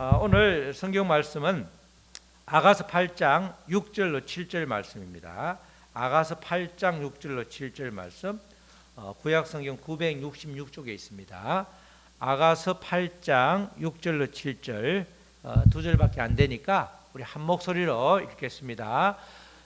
오늘 성경 말씀은 아가서 8장 6절로 7절 말씀입니다. 아가서 8장 6절로 7절 말씀, 구약 성경 966쪽에 있습니다. 아가서 8장 6절로 7절, 두 절밖에 안 되니까 우리 한 목소리로 읽겠습니다.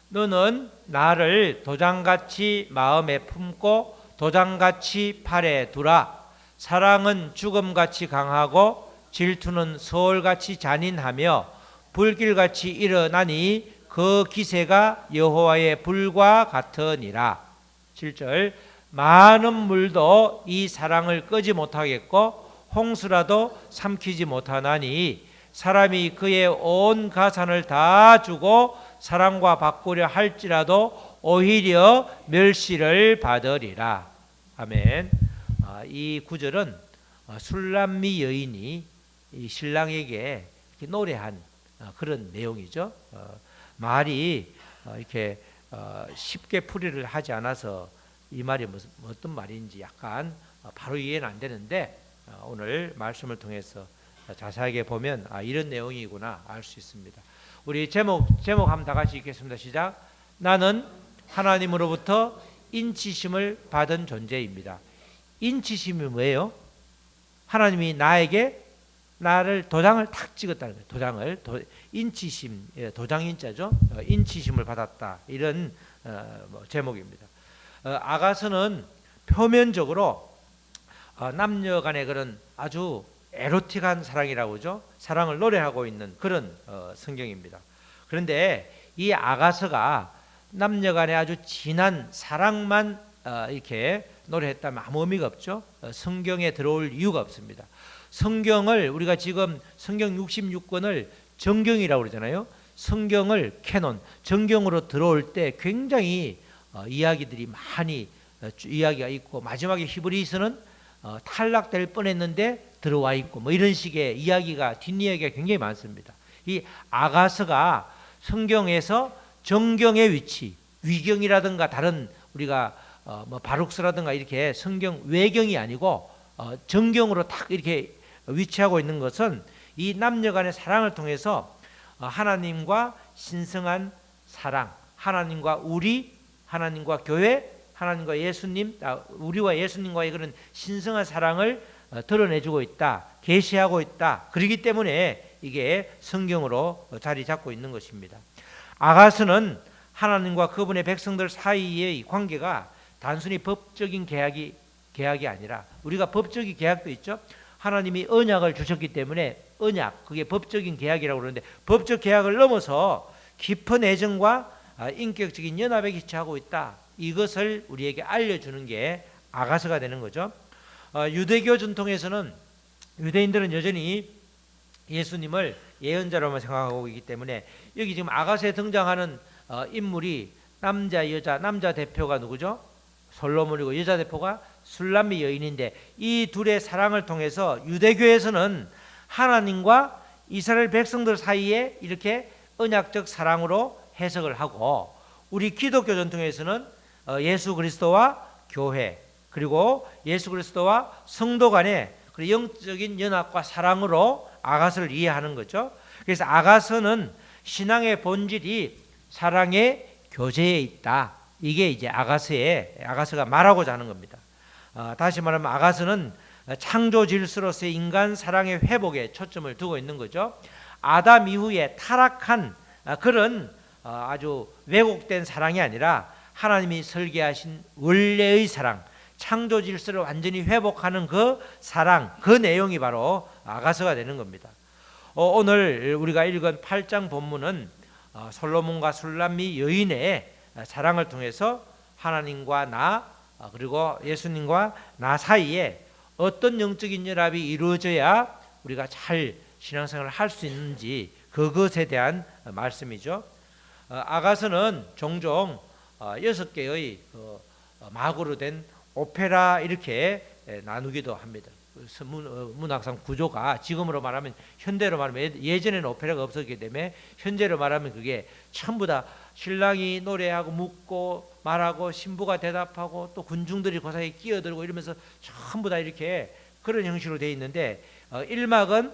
너는 나를 도장같이 마음에 품고 도장같이 팔에 두라. 사랑은 죽음같이 강하고 질투는 서울같이 잔인하며 불길같이 일어나니 그 기세가 여호와의 불과 같으니라. 7절, 많은 물도 이 사랑을 끄지 못하겠고 홍수라도 삼키지 못하나니 사람이 그의 온 가산을 다 주고 사랑과 바꾸려 할지라도 오히려 멸시를 받으리라. 아멘. 이 구절은 술람미 여인이 이 신랑에게 이렇게 노래한 그런 내용이죠. 말이 이렇게 쉽게 풀이를 하지 않아서 이 말이 무슨 어떤 말인지 약간 바로 이해는 안 되는데 오늘 말씀을 통해서 자세하게 보면 이런 내용이구나 알 수 있습니다. 우리 제목 한번 다 같이 읽겠습니다. 시작. 나는 하나님으로부터 인치심을 받은 존재입니다. 인치심이 뭐예요? 하나님이 나를 도장을 탁 찍었다는 거예요. 도장을 인치심, 도장인자죠. 인치심을 받았다. 이런 제목입니다. 아가서는 표면적으로 남녀간의 그런 아주 에로틱한 사랑이라고 그러죠. 사랑을 노래하고 있는 그런 성경입니다. 그런데 이 아가서가 남녀간의 아주 진한 사랑만 이렇게 노래했다면 아무 의미가 없죠. 성경에 들어올 이유가 없습니다. 성경을 우리가 지금 성경 66권을 정경이라고 그러잖아요. 성경을 캐논, 정경으로 들어올 때 굉장히 이야기들이 많이 이야기가 있고 마지막에 히브리서는 탈락될 뻔했는데 들어와 있고 뭐 이런 식의 이야기가 뒷이야기가 굉장히 많습니다. 이 아가서가 성경에서 정경의 위치, 위경이라든가 다른 우리가 뭐 바룩스라든가 이렇게 성경 외경이 아니고 정경으로 딱 이렇게 위치하고 있는 것은 이 남녀간의 사랑을 통해서 하나님과 신성한 사랑, 하나님과 우리, 하나님과 교회, 하나님과 예수님, 우리와 예수님과의 그런 신성한 사랑을 드러내주고 있다, 계시하고 있다. 그렇기 때문에 이게 성경으로 자리 잡고 있는 것입니다. 아가서는 하나님과 그분의 백성들 사이의 관계가 단순히 법적인 계약이 아니라 우리가 법적인 계약도 있죠. 하나님이 언약을 주셨기 때문에 언약, 그게 법적인 계약이라고 그러는데 법적 계약을 넘어서 깊은 애정과 인격적인 연합에 기초하고 있다. 이것을 우리에게 알려주는 게 아가서가 되는 거죠. 유대교 전통에서는 유대인들은 여전히 예수님을 예언자로만 생각하고 있기 때문에 여기 지금 아가서에 등장하는 인물이 남자 대표가 누구죠? 솔로몬이고 여자 대표가 술람미 여인인데 이 둘의 사랑을 통해서 유대교에서는 하나님과 이스라엘 백성들 사이에 이렇게 언약적 사랑으로 해석을 하고 우리 기독교 전통에서는 예수 그리스도와 교회 그리고 예수 그리스도와 성도 간의 영적인 연합과 사랑으로 아가서를 이해하는 거죠. 그래서 아가서는 신앙의 본질이 사랑의 교제에 있다. 이게 이제 아가서가 말하고자 하는 겁니다. 다시 말하면 아가서는 창조 질서로서의 인간 사랑의 회복에 초점을 두고 있는 거죠. 아담 이후에 타락한 그런 아주 왜곡된 사랑이 아니라 하나님이 설계하신 원래의 사랑, 창조 질서를 완전히 회복하는 그 사랑, 그 내용이 바로 아가서가 되는 겁니다. 오늘 우리가 읽은 8장 본문은 솔로몬과 술람미 여인의 사랑을 통해서 하나님과 나 그리고 예수님과 나 사이에 어떤 영적인 연합이 이루어져야 우리가 잘 신앙생활을 할 수 있는지 그것에 대한 말씀이죠. 아가서는 종종 6개의 막으로 된 오페라 이렇게 나누기도 합니다. 문학상 구조가 지금으로 말하면 현대로 말하면 예전에는 오페라가 없었기 때문에 현재로 말하면 그게 전부 다 신랑이 노래하고 묻고 말하고 신부가 대답하고 또 군중들이 그 사이에 끼어들고 이러면서 전부 다 이렇게 그런 형식으로 되어 있는데 1막은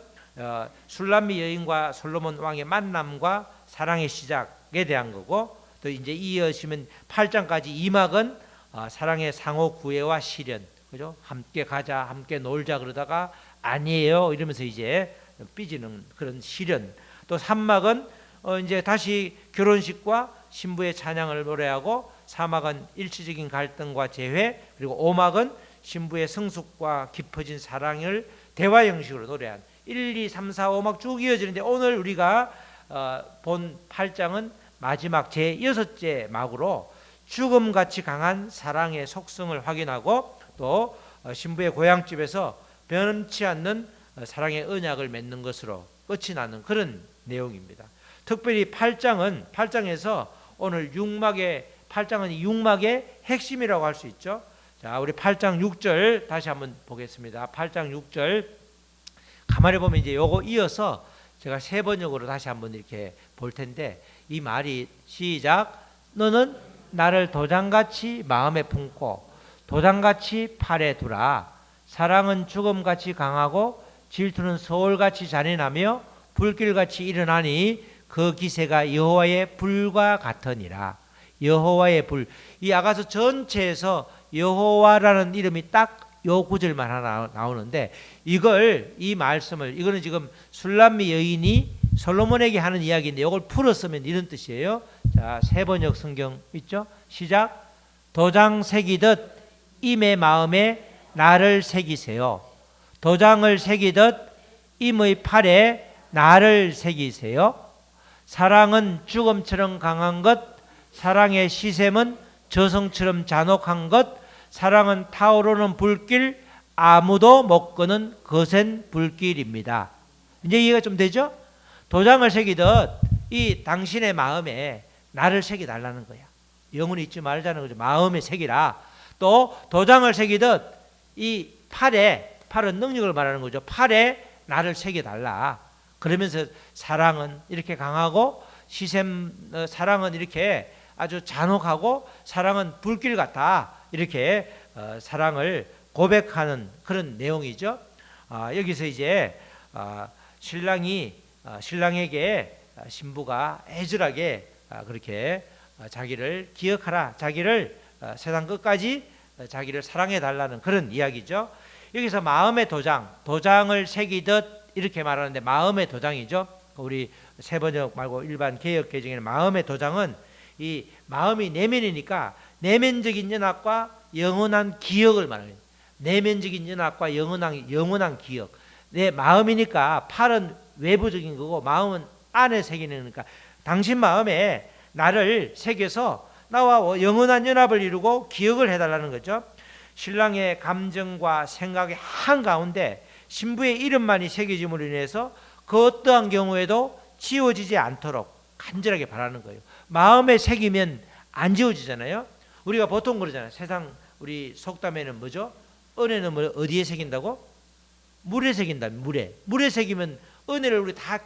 술람미 여인과 솔로몬 왕의 만남과 사랑의 시작에 대한 거고, 또 이제 이어지면 8장까지 2막은 사랑의 상호 구애와 실현, 그죠? 함께 가자, 함께 놀자 그러다가 아니에요 이러면서 이제 삐지는 그런 실현. 또 3막은 이제 다시 결혼식과 신부의 찬양을 노래하고, 4막은 일시적인 갈등과 재회, 그리고 5막은 신부의 성숙과 깊어진 사랑을 대화 형식으로 노래한 1, 2, 3, 4, 5막 쭉 이어지는데, 오늘 우리가 본 8장은 마지막 제6째 막으로 죽음같이 강한 사랑의 속성을 확인하고, 또 신부의 고향집에서 변치 않는 사랑의 언약을 맺는 것으로 끝이 나는 그런 내용입니다. 특별히 8장에서 오늘 8장은 6막의 핵심이라고 할 수 있죠. 자, 우리 8장 6절 다시 한번 보겠습니다. 8장 6절 가만히 보면 이제 요거 이어서 제가 세 번역으로 다시 한번 이렇게 볼 텐데, 이 말이 시작. 너는 나를 도장같이 마음에 품고 도장같이 팔에 두라. 사랑은 죽음같이 강하고 질투는 서울같이 잔인하며 불길같이 일어나니 그 기세가 여호와의 불과 같으니라. 여호와의 불. 이 아가서 전체에서 여호와라는 이름이 딱 요 구절만 하나 나오는데, 이 말씀을, 이거는 지금 술람미 여인이 솔로몬에게 하는 이야기인데, 이걸 풀었으면 이런 뜻이에요. 자, 세 번역 성경 있죠? 시작. 도장 새기듯 임의 마음에 나를 새기세요. 도장을 새기듯 임의 팔에 나를 새기세요. 사랑은 죽음처럼 강한 것, 사랑의 시샘은 저성처럼 잔혹한 것, 사랑은 타오르는 불길, 아무도 못 끄는 거센 불길입니다. 이제 이해가 좀 되죠? 도장을 새기듯 이 당신의 마음에 나를 새겨달라는 거야. 영혼이 잊지 말자는 거죠. 마음에 새기라. 또 도장을 새기듯 이 팔은 능력을 말하는 거죠. 팔에 나를 새겨달라. 그러면서 사랑은 이렇게 강하고 사랑은 이렇게 아주 잔혹하고 사랑은 불길 같다. 이렇게 사랑을 고백하는 그런 내용이죠. 여기서 이제 신랑에게 신부가 애절하게 그렇게 자기를 기억하라, 자기를 세상 끝까지 자기를 사랑해 달라는 그런 이야기죠. 여기서 마음의 도장을 새기듯 이렇게 말하는데, 마음의 도장이죠. 우리 세번역 말고 일반 개역 개정에는 마음의 도장은 이 마음이 내면이니까 내면적인 연합과 영원한 기억을 말해요. 내면적인 연합과 영원한 기억. 내 마음이니까 팔은 외부적인 거고 마음은 안에 새기는 거니까, 당신 마음에 나를 새겨서 나와 영원한 연합을 이루고 기억을 해달라는 거죠. 신랑의 감정과 생각의 한가운데 신부의 이름만이 새겨짐으로 인해서 그 어떠한 경우에도 지워지지 않도록 간절하게 바라는 거예요. 마음에 새기면 안 지워지잖아요. 우리가 보통 그러잖아요. 세상 우리 속담에는 뭐죠? 은혜는 뭐 어디에 새긴다고? 물에 새긴다. 물에 새기면 은혜를 우리 다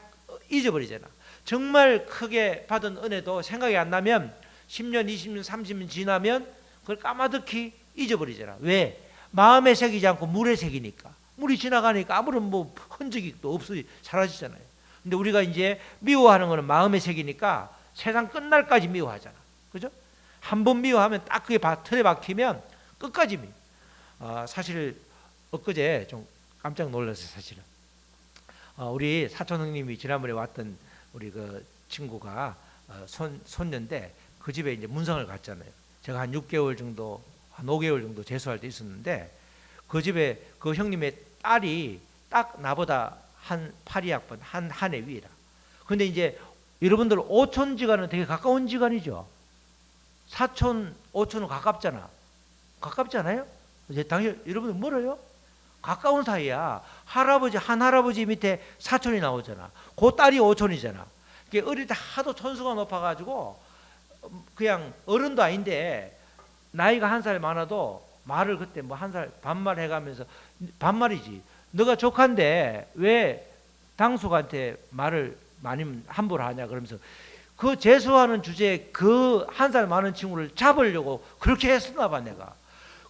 잊어버리잖아. 정말 크게 받은 은혜도 생각이 안 나면 10년, 20년, 30년 지나면 그걸 까마득히 잊어버리잖아. 왜? 마음에 새기지 않고 물에 새기니까. 물이 지나가니까 아무런 뭐 흔적이 또 없어 사라지잖아요. 근데 우리가 이제 미워하는 거는 마음에 새기니까 세상 끝날까지 미워하잖아. 그죠? 한 번 미워하면 딱 그게 틀에 박히면 끝까지 미워. 사실 엊그제 좀 깜짝 놀랐어요. 사실은 우리 사촌 형님이 지난번에 왔던 우리 그 친구가 손녀인데, 그 집에 이제 문상을 갔잖아요. 제가 한 6개월 정도, 한 5개월 정도 재수할 때 있었는데, 그 집에 그 형님의 딸이 딱 나보다 한 8위학번 한 해 위라. 근데 이제 여러분들 오촌지간은 되게 가까운 지간이죠. 사촌, 오촌은 가깝잖아. 가깝지 않아요? 당연 여러분들 멀어요? 가까운 사이야. 한 할아버지 밑에 사촌이 나오잖아. 그 딸이 오촌이잖아. 어릴 때 하도 천수가 높아가지고 그냥 어른도 아닌데 나이가 한 살 많아도 말을 그때 뭐 한 살 반말 해가면서, 반말이지. 너가 조카인데 왜 당숙한테 말을 많이 함부로 하냐 그러면서 그 재수하는 주제에 그 한 살 많은 친구를 잡으려고 그렇게 했었나 봐. 내가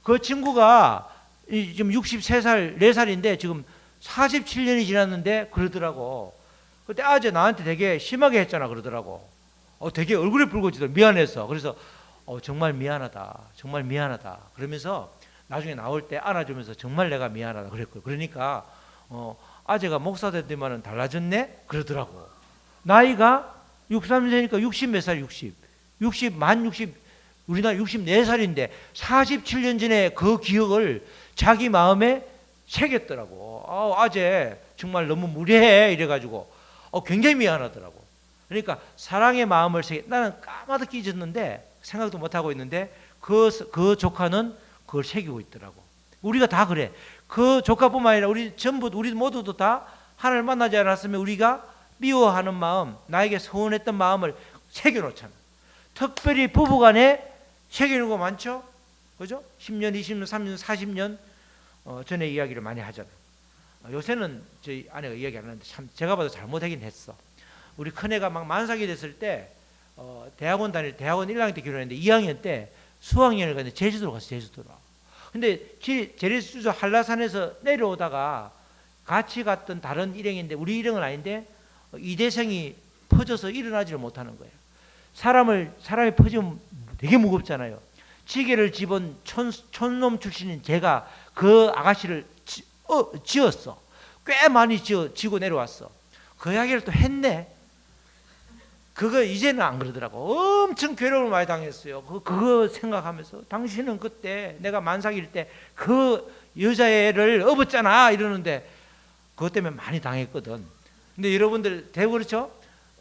그 친구가 지금 63살 4살인데 지금 47년이 지났는데 그러더라고. 그때 아재 나한테 되게 심하게 했잖아 그러더라고. 되게 얼굴이 붉어지더라고. 미안해서. 그래서 정말 미안하다. 정말 미안하다. 그러면서 나중에 나올 때 안아주면서 정말 내가 미안하다 그랬고요. 그러니까 아재가 목사 됐더니만은 달라졌네 그러더라고. 나이가 63세니까 60 몇 살, 60 만 60, 우리나라 64살인데 47년 전에 그 기억을 자기 마음에 새겼더라고. 아재 정말 너무 무례해 이래가지고 굉장히 미안하더라고. 그러니까 사랑의 마음을 나는 까마득히 잊었는데 생각도 못하고 있는데 그 조카는 그걸 새기고 있더라고. 우리가 다 그래. 그 조카뿐만 아니라 우리 모두도 다 하나님을 만나지 않았으면 우리가 미워하는 마음, 나에게 서운했던 마음을 새겨놓잖아. 특별히 부부간에 새기는 거 많죠? 그죠? 10년, 20년, 30년, 40년 전에 이야기를 많이 하잖아. 요새는 저희 아내가 이야기 안 하는데 참 제가 봐도 잘못하긴 했어. 우리 큰애가 막 만삭이 됐을 때 대학원 1학년 때 결혼했는데 2학년 때 수학여행을 갔는데 제주도로 갔어. 제주도로. 근데 제주도 한라산에서 내려오다가 같이 갔던 다른 일행인데 우리 일행은 아닌데 이대생이 퍼져서 일어나지를 못하는 거예요. 사람이 퍼지면 되게 무겁잖아요. 지게를 집은 촌놈 출신인 제가 그 아가씨를 지었어. 꽤 많이 지고 내려왔어. 그 이야기를 또 했네. 그거 이제는 안 그러더라고. 엄청 괴로움을 많이 당했어요. 그거 생각하면서 당신은 그때 내가 만삭일 때 그 여자애를 업었잖아 이러는데 그것 때문에 많이 당했거든. 근데 여러분들 대부분 그렇죠?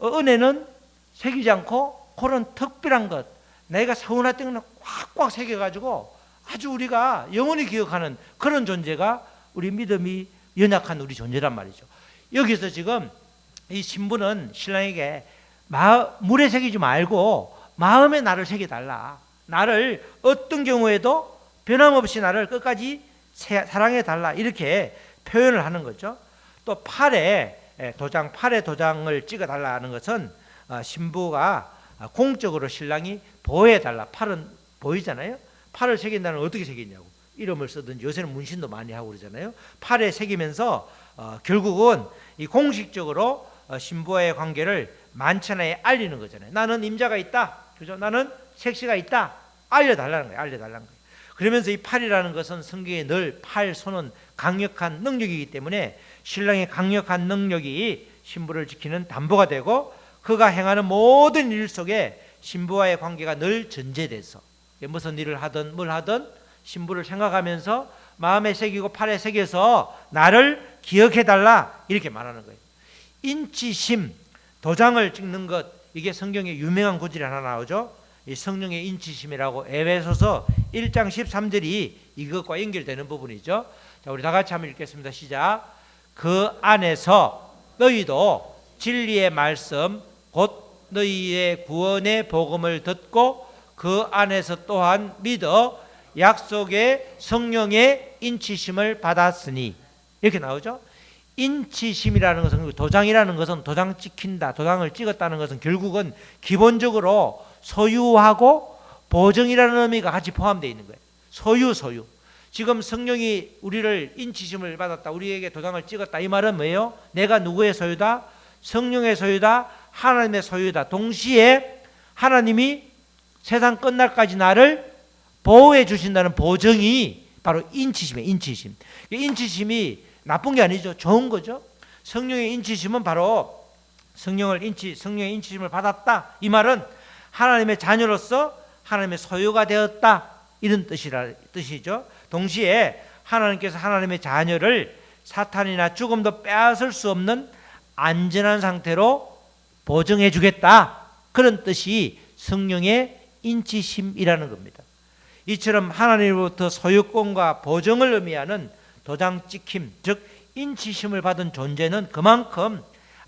은혜는 새기지 않고 그런 특별한 것, 내가 서운했던 건 꽉꽉 새겨가지고 아주 우리가 영원히 기억하는 그런 존재가 우리 믿음이 연약한 우리 존재란 말이죠. 여기서 지금 이 신부는 신랑에게 물에 새기지 말고 마음에 나를 새겨달라. 나를 어떤 경우에도 변함없이 나를 끝까지 사랑해달라. 이렇게 표현을 하는 거죠. 또 팔에 도장을 찍어달라는 것은 신부가 공적으로 신랑이 보호해달라. 팔은 보이잖아요. 팔을 새긴다는 건 어떻게 새기냐고. 이름을 쓰든지 요새는 문신도 많이 하고 그러잖아요. 팔에 새기면서 결국은 이 공식적으로 신부와의 관계를 만천하에 알리는 거잖아요. 나는 임자가 있다. 그죠? 나는 색시가 있다. 알려달라는 거예요. 그러면서 이 팔이라는 것은 성경에 늘 팔, 손은 강력한 능력이기 때문에 신랑의 강력한 능력이 신부를 지키는 담보가 되고 그가 행하는 모든 일 속에 신부와의 관계가 늘 전제돼서 무슨 일을 하든 뭘 하든 신부를 생각하면서 마음에 새기고 팔에 새겨서 나를 기억해달라 이렇게 말하는 거예요. 인치심, 도장을 찍는 것, 이게 성경에 유명한 구절이 하나 나오죠. 이 성령의 인치심이라고 에베소서 1장 13절이 이것과 연결되는 부분이죠. 자, 우리 다 같이 한번 읽겠습니다. 시작. 그 안에서 너희도 진리의 말씀 곧 너희의 구원의 복음을 듣고 그 안에서 또한 믿어 약속의 성령의 인치심을 받았으니 이렇게 나오죠. 인치심이라는 것은 도장이라는 것은 도장 찍힌다. 도장을 찍었다는 것은 결국은 기본적으로 소유하고 보증이라는 의미가 같이 포함되어 있는 거예요. 소유. 지금 성령이 우리를 인치심을 받았다. 우리에게 도장을 찍었다. 이 말은 뭐예요? 내가 누구의 소유다? 성령의 소유다. 하나님의 소유다. 동시에 하나님이 세상 끝날까지 나를 보호해 주신다는 보증이 바로 인치심이에요. 인치심이 나쁜 게 아니죠. 좋은 거죠. 성령의 인치심은 바로 성령의 인치심을 받았다. 이 말은 하나님의 자녀로서 하나님의 소유가 되었다. 이런 뜻이죠. 동시에 하나님께서 하나님의 자녀를 사탄이나 죽음도 빼앗을 수 없는 안전한 상태로 보증해 주겠다. 그런 뜻이 성령의 인치심이라는 겁니다. 이처럼 하나님으로부터 소유권과 보증을 의미하는 도장 찍힘, 즉 인치심을 받은 존재는 그만큼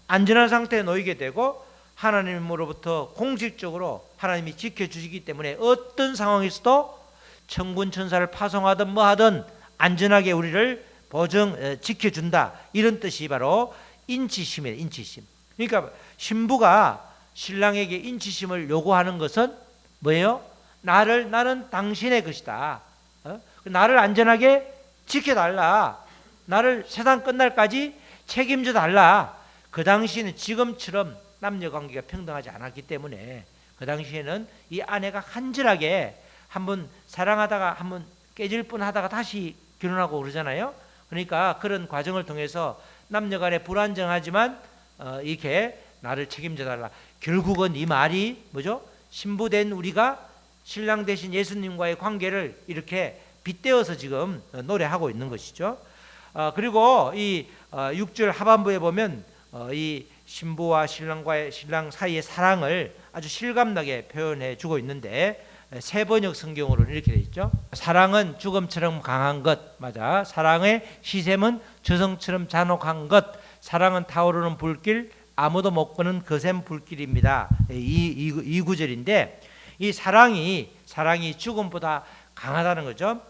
안전한 상태에 놓이게 되고 하나님으로부터 공식적으로 하나님이 지켜주시기 때문에 어떤 상황에서도 천군 천사를 파송하든 뭐하든 안전하게 우리를 지켜준다. 이런 뜻이 바로 인치심이에요. 인치심. 그러니까 신부가 신랑에게 인치심을 요구하는 것은 뭐예요? 나는 당신의 것이다. 나를 안전하게 지켜달라. 나를 세상 끝날까지 책임져 달라. 그 당시에는 지금처럼 남녀 관계가 평등하지 않았기 때문에 그 당시에는 이 아내가 간절하게 한번 사랑하다가 한번 깨질 뻔하다가 다시 결혼하고 그러잖아요. 그러니까 그런 과정을 통해서 남녀 간에 불안정하지만 이렇게 나를 책임져 달라. 결국은 이 말이 뭐죠? 신부된 우리가 신랑 대신 예수님과의 관계를 이렇게 빗대어서 지금 노래하고 있는 것이죠. 그리고 이 6절 하반부에 보면 이 신부와 신랑 사이의 사랑을 아주 실감나게 표현해 주고 있는데 새 번역 성경으로는 이렇게 되어 있죠. 사랑은 죽음처럼 강한 것. 맞아. 사랑의 시샘은 저성처럼 잔혹한 것. 사랑은 타오르는 불길, 아무도 못 끄는 거센 불길입니다. 이 구절인데 이 사랑이 죽음보다 강하다는 거죠.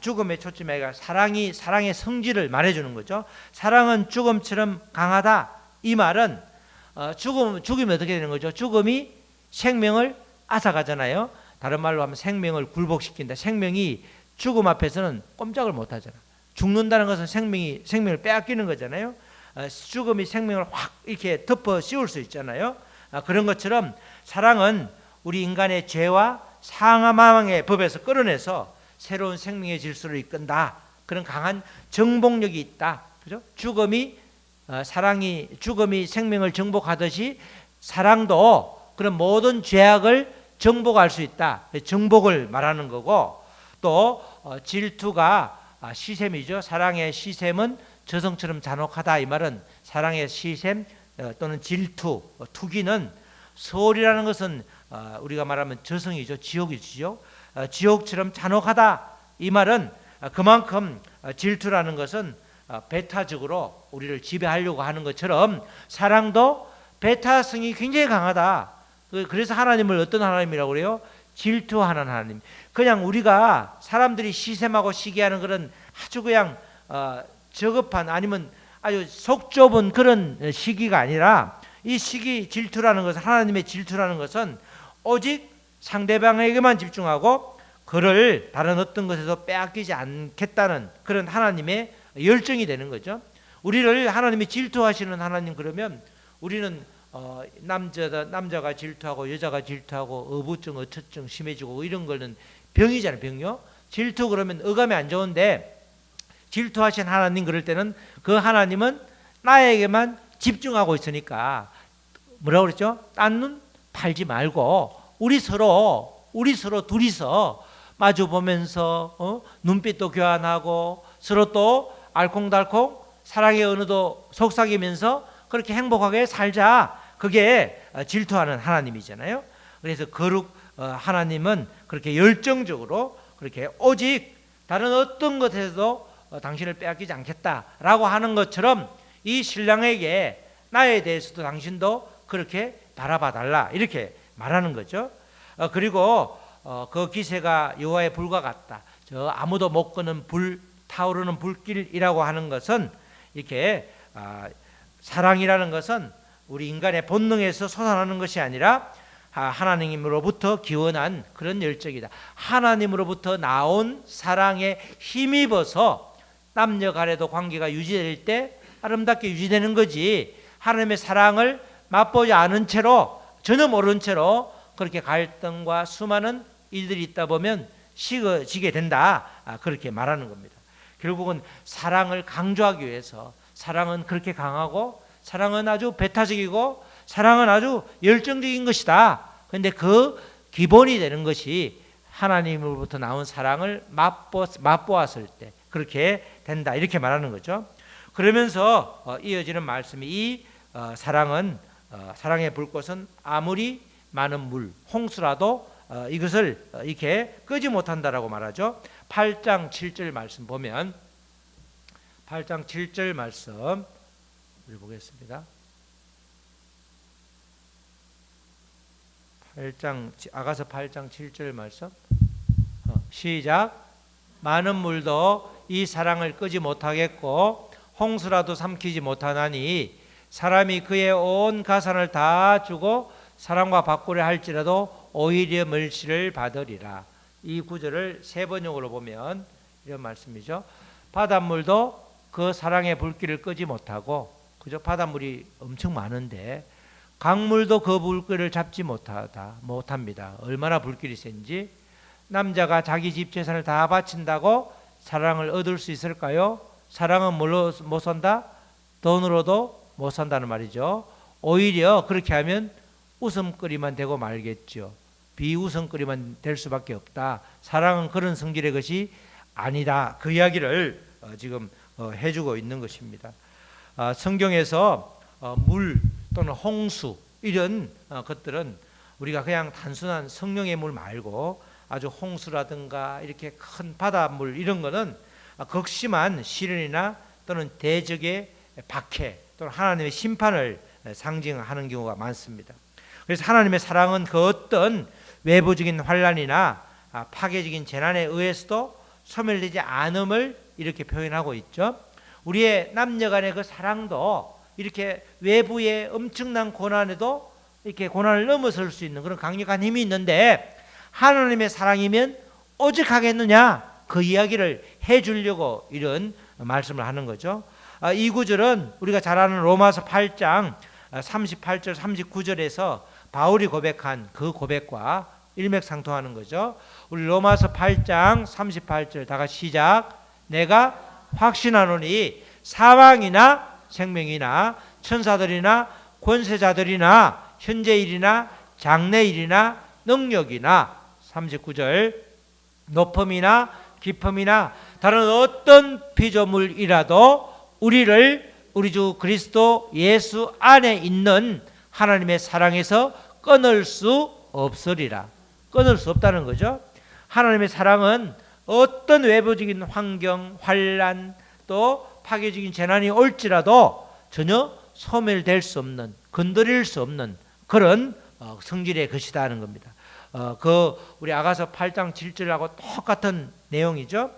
죽음의 초점이 아니라 사랑의 성질을 말해주는 거죠. 사랑은 죽음처럼 강하다. 이 말은 죽음이 어떻게 되는 거죠? 죽음이 생명을 앗아가잖아요. 다른 말로 하면 생명을 굴복시킨다. 생명이 죽음 앞에서는 꼼짝을 못하잖아. 죽는다는 것은 생명을 빼앗기는 거잖아요. 죽음이 생명을 확 이렇게 덮어 씌울 수 있잖아요. 그런 것처럼 사랑은 우리 인간의 죄와 사망의 법에서 끌어내서 새로운 생명의 질서를 이끈다. 그런 강한 정복력이 있다. 그죠? 죽음이 생명을 정복하듯이 사랑도 그런 모든 죄악을 정복할 수 있다. 정복을 말하는 거고, 또 질투가 시샘이죠. 사랑의 시샘은 저성처럼 잔혹하다. 이 말은 사랑의 시샘 또는 질투, 투기는 서울이라는 것은 우리가 말하면 저성이죠. 지옥이죠. 지옥처럼 잔혹하다. 이 말은 그만큼 질투라는 것은 배타적으로 우리를 지배하려고 하는 것처럼 사랑도 배타성이 굉장히 강하다. 그래서 하나님을 어떤 하나님이라고 그래요? 질투하는 하나님. 그냥 우리가 사람들이 시샘하고 시기하는 그런 아주 그냥 저급한 아니면 아주 속 좁은 그런 시기가 아니라 이 시기 질투라는 것은 하나님의 질투라는 것은 오직 상대방에게만 집중하고 그를 다른 어떤 것에서 빼앗기지 않겠다는 그런 하나님의 열정이 되는 거죠. 우리를 하나님이 질투하시는 하나님 그러면 우리는 남자가 질투하고 여자가 질투하고 어부증, 어처증 심해지고 이런 거는 병이잖아요. 병요. 질투 그러면 어감이 안 좋은데 질투하신 하나님 그럴 때는 그 하나님은 나에게만 집중하고 있으니까 뭐라고 그랬죠? 딴 눈 팔지 말고 우리 서로 둘이서 마주 보면서 눈빛도 교환하고 서로 또 알콩달콩 사랑의 은혜도 속삭이면서 그렇게 행복하게 살자. 그게 질투하는 하나님이잖아요. 그래서 거룩 하나님은 그렇게 열정적으로 그렇게 오직 다른 어떤 것에서도 당신을 빼앗기지 않겠다라고 하는 것처럼 이 신랑에게 나에 대해서도 당신도 그렇게 바라봐 달라 이렇게 말하는 거죠. 그리고 그 기세가 여호와의 불과 같다. 저 아무도 못 끄는 불 타오르는 불길이라고 하는 것은 이렇게 사랑이라는 것은 우리 인간의 본능에서 솟아나는 것이 아니라 하나님으로부터 기원한 그런 열정이다. 하나님으로부터 나온 사랑에 힘입어서 남녀 간에도 관계가 유지될 때 아름답게 유지되는 거지. 하나님의 사랑을 맛보지 않은 채로 전혀 모른 채로 그렇게 갈등과 수많은 일들이 있다 보면 식어지게 된다. 그렇게 말하는 겁니다. 결국은 사랑을 강조하기 위해서 사랑은 그렇게 강하고 사랑은 아주 배타적이고 사랑은 아주 열정적인 것이다. 그런데 그 기본이 되는 것이 하나님으로부터 나온 사랑을 맛보았을 때 그렇게 된다. 이렇게 말하는 거죠. 그러면서 이어지는 말씀이 이 사랑의 불꽃은 아무리 많은 물, 홍수라도 이것을 이렇게 끄지 못한다라고 말하죠. 8장 7절 말씀 보면 8장 7절 말씀 읽어보겠습니다. 아가서 8장 7절 말씀 시작. 많은 물도 이 사랑을 끄지 못하겠고 홍수라도 삼키지 못하나니 사람이 그의 온 가산을 다 주고 사랑과 바꾸려 할지라도 오히려 멸시를 받으리라. 이 구절을 세 번역으로 보면 이런 말씀이죠. 바닷물도 그 사랑의 불길을 끄지 못하고 그저 바닷물이 엄청 많은데 강물도 그 불길을 잡지 못합니다. 얼마나 불길이 센지. 남자가 자기 집 재산을 다 바친다고 사랑을 얻을 수 있을까요? 사랑은 뭘로 못 산다? 돈으로도 못 산다는 말이죠. 오히려 그렇게 하면 웃음거리만 되고 말겠죠. 비웃음거리만 될 수밖에 없다. 사랑은 그런 성질의 것이 아니다. 그 이야기를 지금 해주고 있는 것입니다. 성경에서 물 또는 홍수 이런 것들은 우리가 그냥 단순한 성령의 물 말고 아주 홍수라든가 이렇게 큰 바닷물 이런 거는 극심한 시련이나 또는 대적의 박해 또는 하나님의 심판을 상징하는 경우가 많습니다. 그래서 하나님의 사랑은 그 어떤 외부적인 환난이나 파괴적인 재난에 의해서도 소멸되지 않음을 이렇게 표현하고 있죠. 우리의 남녀간의 그 사랑도 이렇게 외부의 엄청난 고난에도 이렇게 고난을 넘어설 수 있는 그런 강력한 힘이 있는데 하나님의 사랑이면 오직하겠느냐 그 이야기를 해주려고 이런 말씀을 하는 거죠. 이 구절은 우리가 잘 아는 로마서 8장 38절 39절에서 바울이 고백한 그 고백과 일맥상통하는 거죠. 우리 로마서 8장 38절 다 같이 시작. 내가 확신하노니 사망이나 생명이나 천사들이나 권세자들이나 현재일이나 장래일이나 능력이나 39절 높음이나 깊음이나 다른 어떤 피조물이라도 우리를 우리 주 그리스도 예수 안에 있는 하나님의 사랑에서 끊을 수 없으리라. 끊을 수 없다는 거죠. 하나님의 사랑은 어떤 외부적인 환경, 환난 또 파괴적인 재난이 올지라도 전혀 소멸될 수 없는, 건드릴 수 없는 그런 성질의 것이다 하는 겁니다. 우리 아가서 8장 7절하고 똑같은 내용이죠.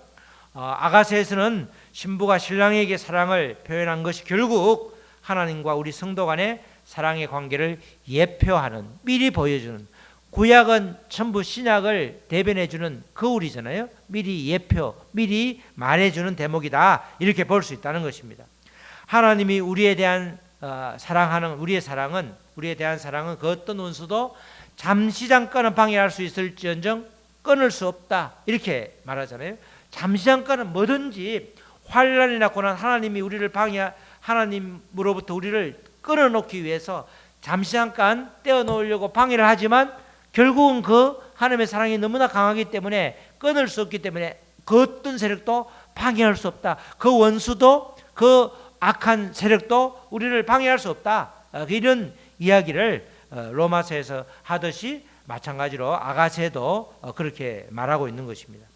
아가서에서는 신부가 신랑에게 사랑을 표현한 것이 결국 하나님과 우리 성도 간의 사랑의 관계를 예표하는, 미리 보여주는, 구약은 전부 신약을 대변해주는 거울이잖아요. 미리 예표, 미리 말해주는 대목이다 이렇게 볼 수 있다는 것입니다. 하나님이 우리에 대한 사랑하는 우리의 사랑은, 우리에 대한 사랑은 그 어떤 원수도 잠시 잠깐은 방해할 수 있을지언정 끊을 수 없다 이렇게 말하잖아요. 잠시 잠깐은 뭐든지 환난이나 고난, 하나님이 우리를 하나님으로부터 우리를 끊어놓기 위해서 잠시 잠깐 떼어놓으려고 방해를 하지만 결국은 그 하나님의 사랑이 너무나 강하기 때문에 끊을 수 없기 때문에 그 어떤 세력도 방해할 수 없다. 그 원수도 그 악한 세력도 우리를 방해할 수 없다. 이런 이야기를 로마서에서 하듯이 마찬가지로 아가서에도 그렇게 말하고 있는 것입니다.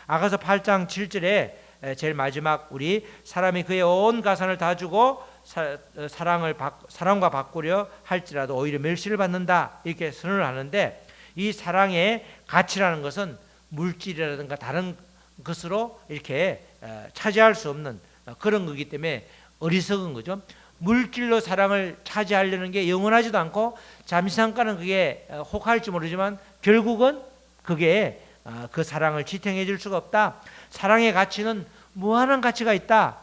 아가서 8장 7절에 제일 마지막 우리 사람이 그의 온 가산을 다 주고 사랑과 바꾸려 할지라도 오히려 멸시를 받는다 이렇게 선언을 하는데 이 사랑의 가치라는 것은 물질이라든가 다른 것으로 이렇게 차지할 수 없는 그런 거기 때문에 어리석은 거죠. 물질로 사랑을 차지하려는 게 영원하지도 않고 잠시 잠깐은 그게 혹할지 모르지만 결국은 그게 그 사랑을 지탱해 줄 수가 없다. 사랑의 가치는 무한한 가치가 있다.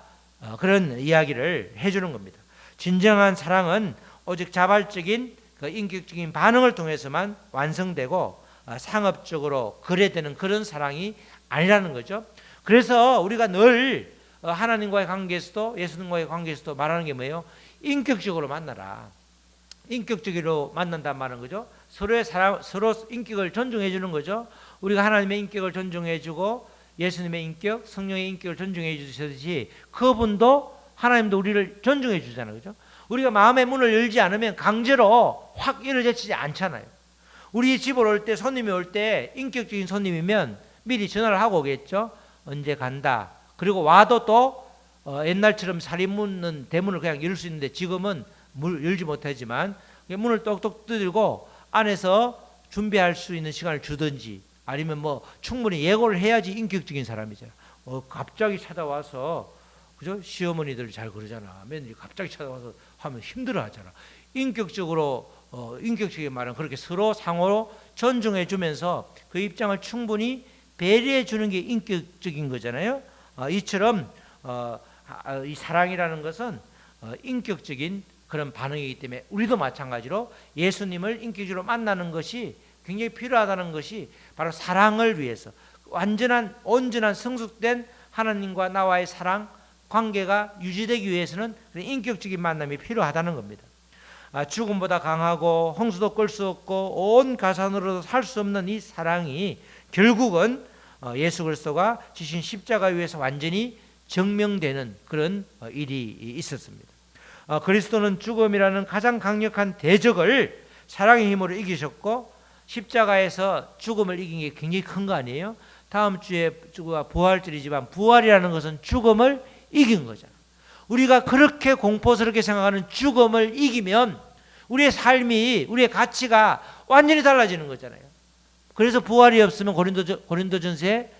그런 이야기를 해주는 겁니다. 진정한 사랑은 오직 자발적인 그 인격적인 반응을 통해서만 완성되고 상업적으로 거래되는 그런 사랑이 아니라는 거죠. 그래서 우리가 늘 하나님과의 관계에서도 예수님과의 관계에서도 말하는 게 뭐예요? 인격적으로 만나라. 인격적으로 만난단 말은 거죠. 서로의 사랑, 서로 인격을 존중해 주는 거죠. 우리가 하나님의 인격을 존중해 주고 예수님의 인격, 성령의 인격을 존중해 주시듯이 그분도 하나님도 우리를 존중해 주잖아요. 그죠? 우리가 마음의 문을 열지 않으면 강제로 확 열어젖히지 않잖아요. 우리 집을 올 때 손님이 올 때 인격적인 손님이면 미리 전화를 하고 오겠죠. 언제 간다. 그리고 와도 또 옛날처럼 살인문은 대문을 그냥 열 수 있는데 지금은 문 열지 못하지만 문을 똑똑 두들고 안에서 준비할 수 있는 시간을 주든지 아니면 뭐 충분히 예고를 해야지 인격적인 사람이잖아. 갑자기 찾아와서 그죠? 시어머니들 잘 그러잖아. 며느리 갑자기 찾아와서 하면 힘들어하잖아. 인격적으로 인격적인 말은 그렇게 서로 상호로 존중해 주면서 그 입장을 충분히 배려해 주는 게 인격적인 거잖아요. 이처럼 이 사랑이라는 것은 인격적인 그런 반응이기 때문에 우리도 마찬가지로 예수님을 인격적으로 만나는 것이 굉장히 필요하다는 것이 바로 사랑을 위해서 완전한 온전한 성숙된 하나님과 나와의 사랑 관계가 유지되기 위해서는 인격적인 만남이 필요하다는 겁니다. 죽음보다 강하고 홍수도 끌 수 없고 온 가산으로도 살 수 없는 이 사랑이 결국은 예수 그리스도가 지신 십자가 위에서 완전히 증명되는 그런 일이 있었습니다. 그리스도는 죽음이라는 가장 강력한 대적을 사랑의 힘으로 이기셨고 십자가에서 죽음을 이긴 게 굉장히 큰 거 아니에요? 다음 주에 부활절이지만 부활이라는 것은 죽음을 이긴 거잖아. 우리가 그렇게 공포스럽게 생각하는 죽음을 이기면 우리의 삶이, 우리의 가치가 완전히 달라지는 거잖아요. 그래서 부활이 없으면 고린도전서에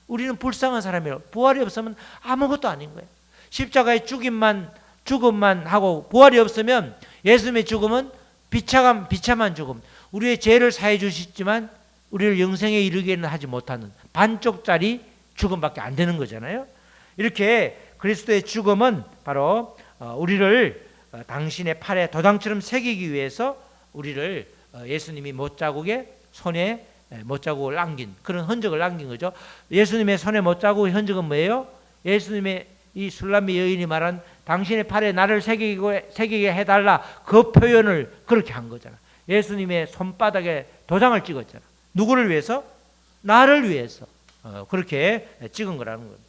우리는 불쌍한 사람이라고, 부활이 없으면 아무것도 아닌 거예요. 십자가의 죽음만 하고 부활이 없으면 예수님의 죽음은 비참한 죽음, 우리의 죄를 사해 주시지만 우리를 영생에 이르게는 하지 못하는 반쪽짜리 죽음밖에 안 되는 거잖아요. 이렇게 그리스도의 죽음은 바로 우리를 당신의 팔에 도장처럼 새기기 위해서 우리를 예수님이 못자국에 손에 못자국을 남긴 그런 흔적을 남긴 거죠. 예수님의 손에 못자국의 흔적은 뭐예요? 예수님의 이 술람미 여인이 말한 당신의 팔에 나를 새기게 해달라 그 표현을 그렇게 한 거잖아. 예수님의 손바닥에 도장을 찍었잖아. 누구를 위해서? 나를 위해서 그렇게 찍은 거라는 거예요.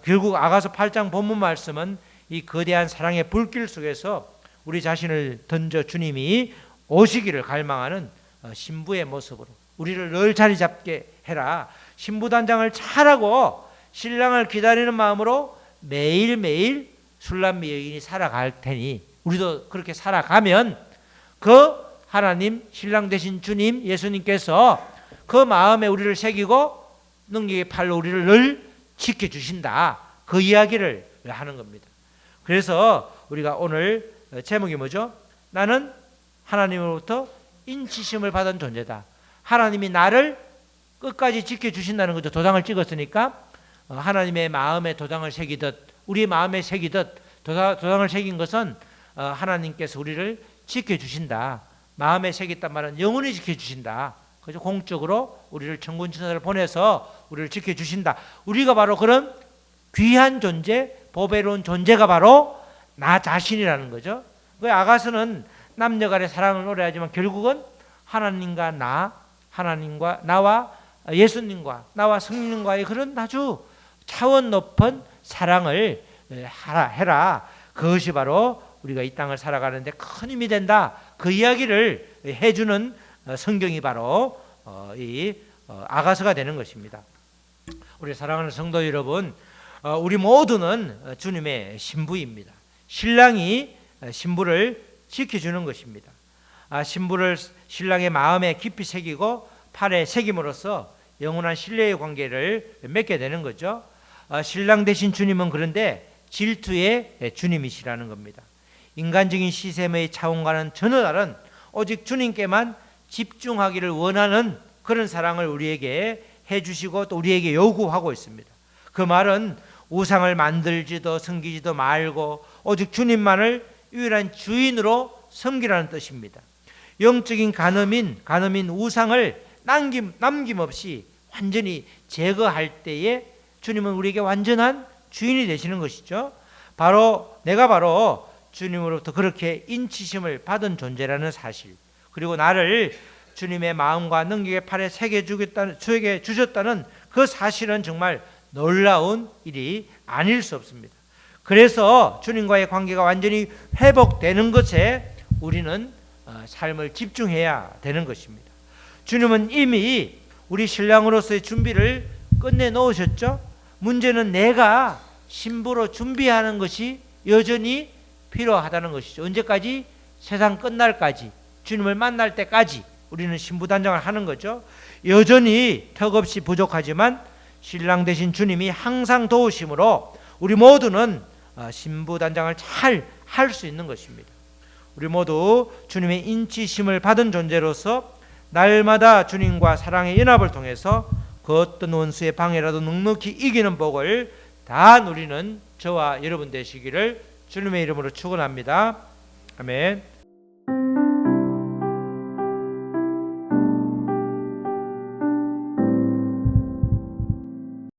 결국 아가서 8장 본문 말씀은 이 거대한 사랑의 불길 속에서 우리 자신을 던져 주님이 오시기를 갈망하는 신부의 모습으로 우리를 늘 자리 잡게 해라. 신부단장을 잘하고 신랑을 기다리는 마음으로 매일매일 술람미 여인이 살아갈 테니 우리도 그렇게 살아가면 그 하나님 신랑 되신 주님 예수님께서 그 마음에 우리를 새기고 능력의 팔로 우리를 늘 지켜주신다. 그 이야기를 하는 겁니다. 그래서 우리가 오늘 제목이 뭐죠? 나는 하나님으로부터 인치심을 받은 존재다. 하나님이 나를 끝까지 지켜주신다는 거죠. 도장을 찍었으니까 하나님의 마음에 도장을 새기듯 우리 마음에 새기듯 도장을 새긴 것은 하나님께서 우리를 지켜주신다. 마음에 새겼단 말은 영원히 지켜주신다. 그래서 공적으로 우리를 천군천사를 보내서 우리를 지켜주신다. 우리가 바로 그런 귀한 존재, 보배로운 존재가 바로 나 자신이라는 거죠. 그 아가서는 남녀 간의 사랑을 노래하지만 결국은 하나님과 하나님과 나와 예수님과 나와 성령과의 그런 아주 차원 높은 사랑을 해라. 그것이 바로 우리가 이 땅을 살아가는데 큰 힘이 된다. 그 이야기를 해주는 성경이 바로 이 아가서가 되는 것입니다. 우리 사랑하는 성도 여러분, 우리 모두는 주님의 신부입니다. 신랑이 신부를 지켜주는 것입니다. 신부를 신랑의 마음에 깊이 새기고 팔에 새김으로써 영원한 신뢰의 관계를 맺게 되는 거죠. 신랑 되신 주님은 그런데 질투의 주님이시라는 겁니다. 인간적인 시샘의 차원과는 전혀 다른 오직 주님께만 집중하기를 원하는 그런 사랑을 우리에게 해주시고 또 우리에게 요구하고 있습니다. 그 말은 우상을 만들지도 섬기지도 말고 오직 주님만을 유일한 주인으로 섬기라는 뜻입니다. 영적인 간음인 우상을 남김없이 완전히 제거할 때에 주님은 우리에게 완전한 주인이 되시는 것이죠. 내가 바로 주님으로부터 그렇게 인치심을 받은 존재라는 사실, 그리고 나를 주님의 마음과 능력의 팔에 새겨 주셨다는 그 사실은 정말 놀라운 일이 아닐 수 없습니다. 그래서 주님과의 관계가 완전히 회복되는 것에 우리는 삶을 집중해야 되는 것입니다. 주님은 이미 우리 신랑으로서의 준비를 끝내 놓으셨죠. 문제는 내가 신부로 준비하는 것이 여전히 필요하다는 것이죠. 언제까지? 세상 끝날까지, 주님을 만날 때까지 우리는 신부단장을 하는 거죠. 여전히 턱없이 부족하지만 신랑 되신 주님이 항상 도우심으로 우리 모두는 신부단장을 잘 할 수 있는 것입니다. 우리 모두 주님의 인치심을 받은 존재로서 날마다 주님과 사랑의 연합을 통해서 그 어떤 원수의 방해라도 넉넉히 이기는 복을 다 누리는 저와 여러분 되시기를 주님의 이름으로 축원합니다. 아멘.